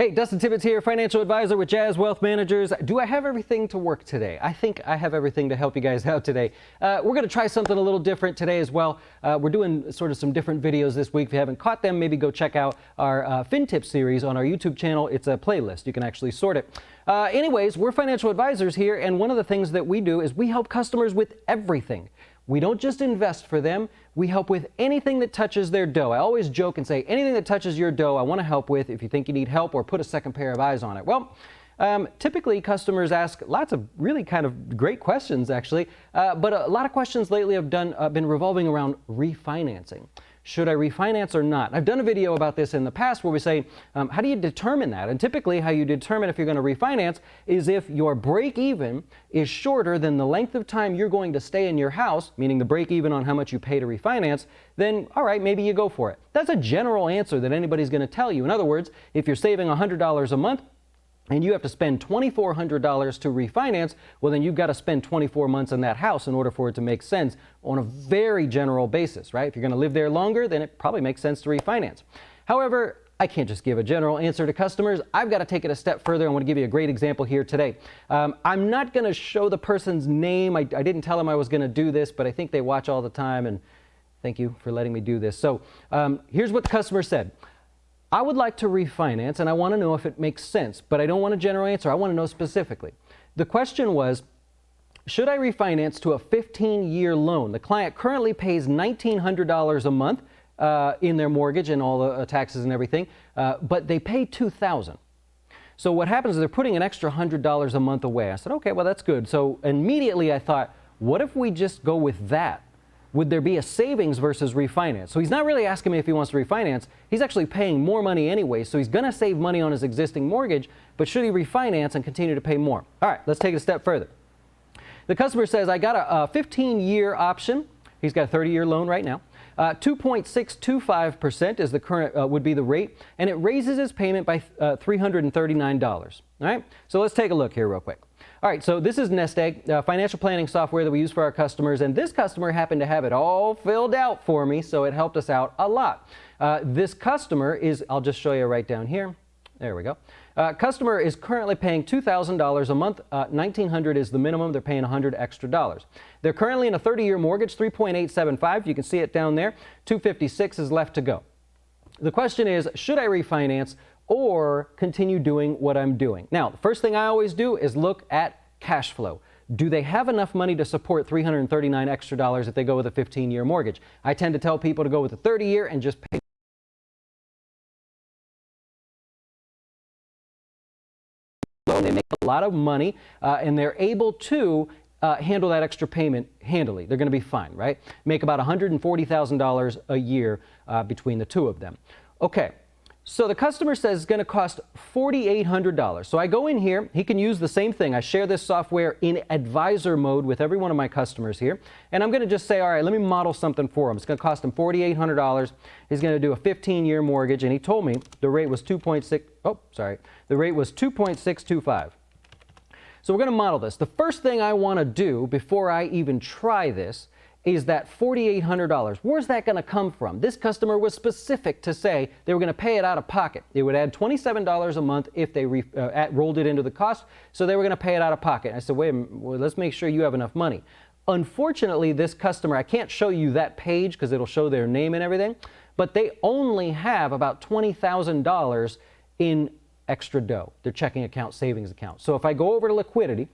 Hey, Dustin Tibbetts here, financial advisor with Jazz Wealth Managers. Do I have everything to work today? I think I have everything to help you guys out today. We're going to try something a little different today as well. We're doing sort of some different videos this week. If you haven't caught them, maybe go check out our FinTip series on our YouTube channel. It's a playlist. You can actually sort it. Anyways, we're financial advisors here, and one of the things that we do is we help customers with everything. We don't just invest for them, we help with anything that touches their dough. I always joke and say, anything that touches your dough, I want to help with if you think you need help or put a second pair of eyes on it. Well, typically customers ask lots of really kind of great questions actually, but a lot of questions lately have been revolving around refinancing. Should I refinance or not? I've done a video about this in the past where we say, how do you determine that? And typically how you determine if you're going to refinance is if your break even is shorter than the length of time you're going to stay in your house, meaning the break even on how much you pay to refinance, then all right, maybe you go for it. That's a general answer that anybody's going to tell you. In other words, if you're saving $100 a month, and you have to spend $2,400 to refinance, well then you've got to spend 24 months in that house in order for it to make sense on a very general basis, right? If you're going to live there longer, then it probably makes sense to refinance. However, I can't just give a general answer to customers. I've got to take it a step further. I want to give you a great example here today. I'm not going to show the person's name. I didn't tell them I was going to do this, but I think they watch all the time, and thank you for letting me do this. So here's what the customer said. I would like to refinance, and I want to know if it makes sense, but I don't want a general answer. I want to know specifically. The question was, should I refinance to a 15-year loan? The client currently pays $1,900 a month in their mortgage and all the taxes and everything, but they pay $2,000. So what happens is they're putting an extra $100 a month away. I said, okay, well, that's good. So immediately I thought, what if we just go with that? Would there be a savings versus refinance? So he's not really asking me if he wants to refinance. He's actually paying more money anyway, so he's going to save money on his existing mortgage, but should he refinance and continue to pay more? All right, let's take it a step further. The customer says, I got a 15-year option. He's got a 30-year loan right now. 2.625% is the current would be the rate, and it raises his payment by $339. All right, so let's take a look here real quick. All right, so this is Nest Egg, financial planning software that we use for our customers, and this customer happened to have it all filled out for me, so it helped us out a lot. This customer is, I'll just show you right down here. There we go. Customer is currently paying $2,000 a month. $1,900 is the minimum. They're paying $100 extra. They're currently in a 30-year mortgage, 3.875. You can see it down there. $256 is left to go. The question is, should I refinance or continue doing what I'm doing? Now, the first thing I always do is look at cash flow. Do they have enough money to support $339 extra if they go with a 15-year mortgage? I tend to tell people to go with a 30-year and just pay. They make a lot of money and they're able to handle that extra payment handily. They're going to be fine, right? Make about $140,000 a year between the two of them. Okay. So the customer says it's going to cost $4,800. So I go in here. He can use the same thing. I share this software in advisor mode with every one of my customers here. And I'm going to just say, all right, let me model something for him. It's going to cost him $4,800. He's going to do a 15-year mortgage. And he told me the rate was 2.625. So we're going to model this. The first thing I want to do before I even try this is that $4,800. Where's that going to come from? This customer was specific to say they were going to pay it out of pocket. It would add $27 a month if they rolled it into the cost, so they were going to pay it out of pocket. I said, wait a minute, well, let's make sure you have enough money. Unfortunately, this customer, I can't show you that page because it'll show their name and everything, but they only have about $20,000 in extra dough, their checking account, savings account. So if I go over to liquidity,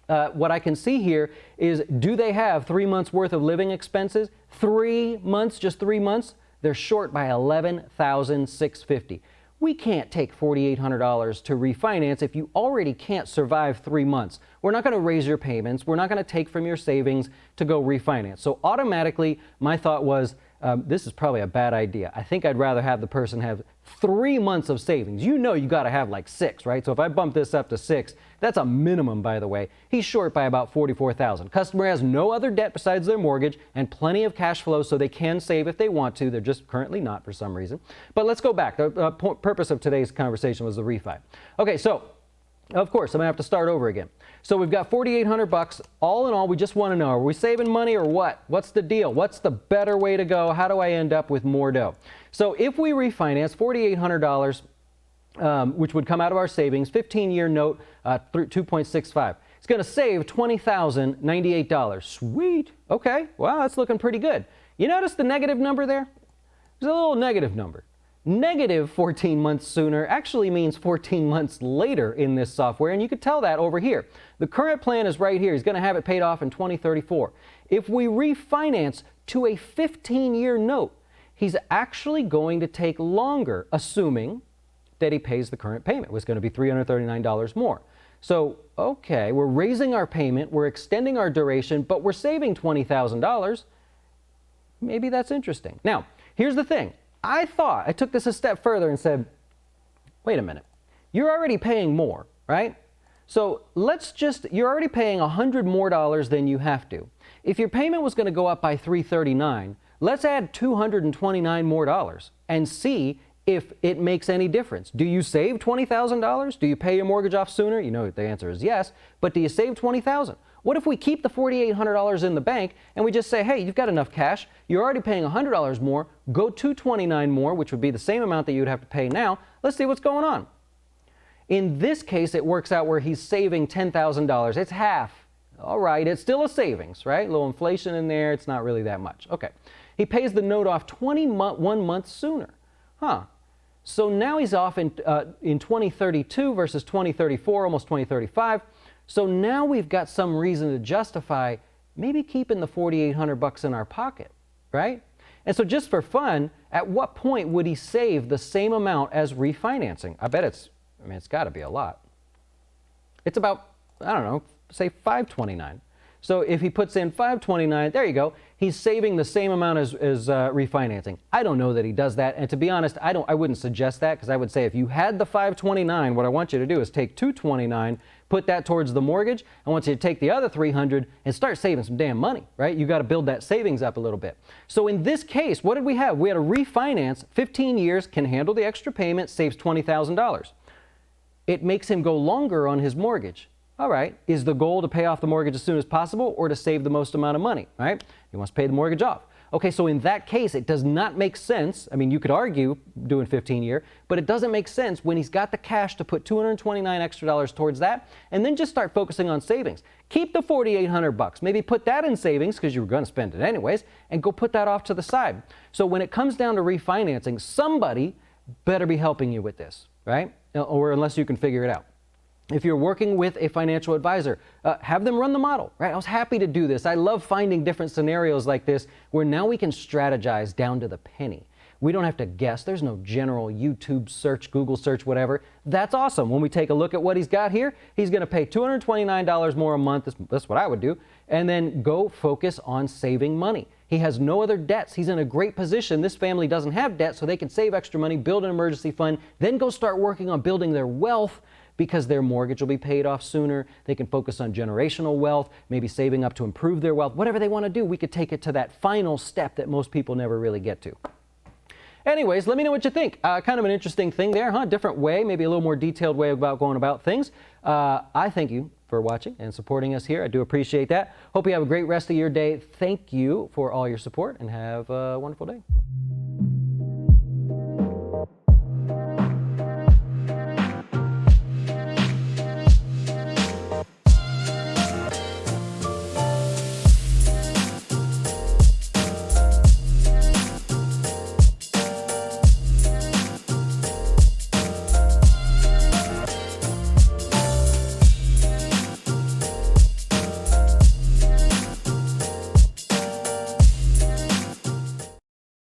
what I can see here is, do they have 3 months worth of living expenses? 3 months, just 3 months? They're short by $11,650. We can't take $4,800 to refinance if you already can't survive 3 months. We're not going to raise your payments. We're not going to take from your savings to go refinance. So automatically, my thought was, this is probably a bad idea. I think I'd rather have the person have 3 months of savings. You know you got to have like 6, right? So if I bump this up to 6, that's a minimum, by the way. He's short by about $44,000. Customer has no other debt besides their mortgage and plenty of cash flow so they can save if they want to. They're just currently not for some reason. But let's go back. The purpose of today's conversation was the refi. Okay, so of course, I'm going to have to start over again. So we've got $4,800. All in all, we just want to know, are we saving money or what? What's the deal? What's the better way to go? How do I end up with more dough? So if we refinance $4,800, which would come out of our savings, 15-year note, 2.65. It's going to save $20,098. Sweet. Okay. Wow, that's looking pretty good. You notice the negative number there? There's a little negative number. Negative 14 months sooner actually means 14 months later in this software, and you could tell that over here. The current plan is right here. He's going to have it paid off in 2034. If we refinance to a 15-year note, he's actually going to take longer, assuming that he pays the current payment, which is going to be $339 more. So, okay, we're raising our payment, we're extending our duration, but we're saving $20,000. Maybe that's interesting. Now, here's the thing. I took this a step further and said, wait a minute, you're already paying more, right? So you're already paying $100 more than you have to. If your payment was going to go up by $339, let's add $229 more and see if it makes any difference. Do you save $20,000? Do you pay your mortgage off sooner? You know the answer is yes, but do you save $20,000? What if we keep the $4,800 in the bank and we just say, hey, you've got enough cash, you're already paying $100 more, go $229 more, which would be the same amount that you'd have to pay now. Let's see what's going on. In this case, it works out where he's saving $10,000. It's half. All right, it's still a savings, right? A little inflation in there, it's not really that much. Okay. He pays the note off 21 months sooner. Huh. So now he's off in 2032 versus 2034, almost 2035. So now we've got some reason to justify maybe keeping the $4,800 in our pocket, right? And so just for fun, at what point would he save the same amount as refinancing? I bet it's got to be a lot. It's about, I don't know, say $529. So if he puts in $529, there you go, he's saving the same amount as refinancing. I don't know that he does that, and to be honest, I wouldn't suggest that, because I would say if you had the $529, what I want you to do is take $229, put that towards the mortgage. I want you to take the other $300 and start saving some damn money, right? You got to build that savings up a little bit. So in this case, what did we have? We had a refinance, 15 years, can handle the extra payment, saves $20,000. It makes him go longer on his mortgage. All right, is the goal to pay off the mortgage as soon as possible or to save the most amount of money, right? He wants to pay the mortgage off. Okay, so in that case, it does not make sense. I mean, you could argue doing 15-year, but it doesn't make sense when he's got the cash to put $229 extra towards that, and then just start focusing on savings. Keep the $4,800, maybe put that in savings because you were going to spend it anyways, and go put that off to the side. So when it comes down to refinancing, somebody better be helping you with this, right? Or unless you can figure it out. If you're working with a financial advisor, have them run the model, right? I was happy to do this. I love finding different scenarios like this where now we can strategize down to the penny. We don't have to guess. There's no general YouTube search, Google search, whatever. That's awesome. When we take a look at what he's got here, he's going to pay $229 more a month. That's what I would do. And then go focus on saving money. He has no other debts. He's in a great position. This family doesn't have debt, so they can save extra money, build an emergency fund, then go start working on building their wealth, because their mortgage will be paid off sooner. They can focus on generational wealth, maybe saving up to improve their wealth. Whatever they want to do, we could take it to that final step that most people never really get to. Anyways, let me know what you think. Kind of an interesting thing there, huh? Different way, maybe a little more detailed way about going about things. I thank you for watching and supporting us here. I do appreciate that. Hope you have a great rest of your day. Thank you for all your support and have a wonderful day.